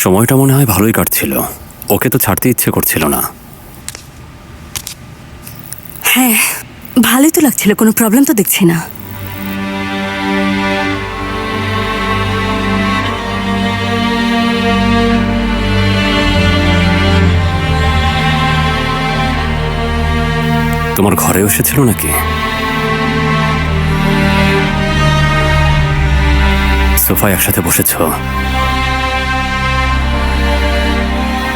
সময়টা মনে হয় ভালোই কাটছিল, ওকে তো ছাড়তে ইচ্ছে করছিল না। হ্যাঁ, ভালোই তো লাগছিল, কোনো প্রবলেম তো দেখছি না। তোমার ঘরে এসেছিল নাকি? সোফায় একসাথে বসেছ,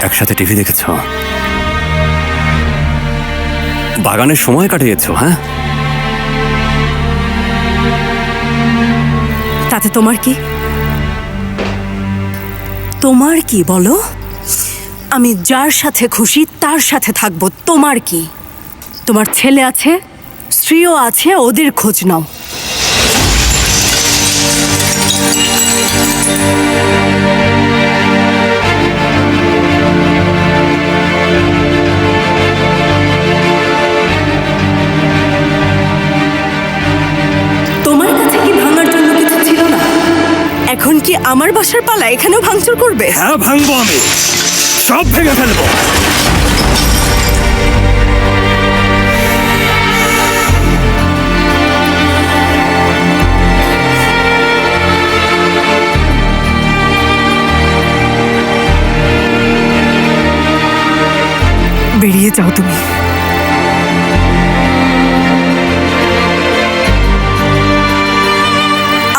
একসাথে টিভি দেখেছ, বাগানের সময় কাটিয়েছ। হ্যাঁ, তাতে তোমার কি? তোমার কি বলো? আমি যার সাথে খুশি তার সাথে থাকবো, তোমার কি? তোমার ছেলে আছে, স্ত্রীও আছে, ওদের খোঁজ নাও। তোমার কাছে কি ভাঙার জন্য কিছু ছিল না? এখন কি আমার বাসার পালা এখানেও ভাঙচুর করবে? হ্যাঁ ভাঙবো, আমি সব ভেঙে ফেলবো। বেরিয়ে যাও তুমি।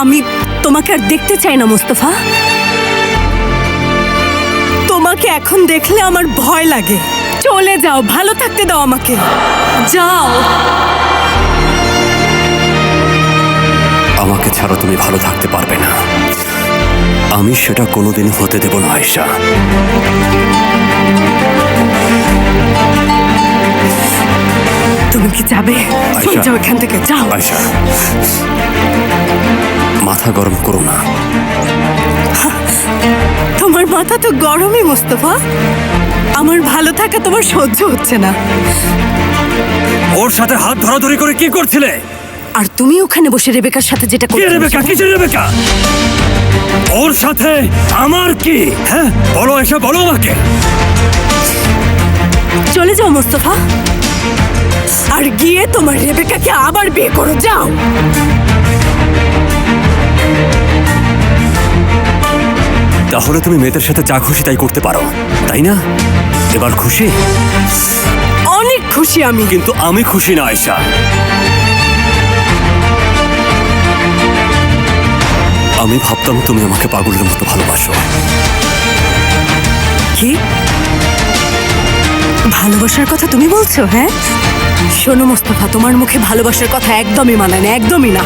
আমি তোমাকে আর দেখতে চাই না মোস্তফা। তোমাকে এখন দেখলে আমার ভয় লাগে। চলে যাও, ভালো থাকতে দাও আমাকে, যাও। আমাকে ছাড়া তুমি ভালো থাকতে পারবে না, আমি সেটা কোনোদিন হতে দেব না আয়েশা। তুমি কি যাবে? চলে যাও এখান থেকে, যাও। আয়েশা, মাথা গরম করো না। তোমার মাথা তো গরমই মোস্তফা। আমার ভালো থাকা তোমার সহ্য হচ্ছে না। ওর সাথে হাত ধরাধরি করে কি করছিলে? আর তুমি ওখানে বসে রেবেকার সাথে যেটা করছিলে। রেবেকা? কিসের রেবেকা? ওর সাথে আমার কি? হ্যাঁ বলো আয়েশা, বলো আমাকে। চলে যাও মোস্তফা, আর গিয়ে তোমার রেবেকাকে আবার বিয়ে করো, যাও। তাহলে তুমি মেয়েদের সাথে যা খুশি তাই করতে পারো, তাই না? এবার খুশি? অনেক খুশি আমি। কিন্তু আমি খুশি না আয়েশা। আমি ভাবতাম তুমি আমাকে পাগলের মতো ভালোবাসো। কি ভালোবাসার কথা তুমি বলছো? হ্যাঁ শোনো মোস্তফা, তোমার মুখে ভালোবাসার কথা একদমই মানায় না, একদমই না।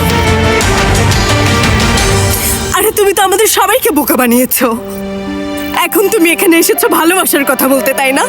আরে তুমি তো আমাদের সবাইকে বোকা বানিয়েছো। এখন তুমি এখানে এসেছো ভালোবাসার কথা বলতে, তাই না?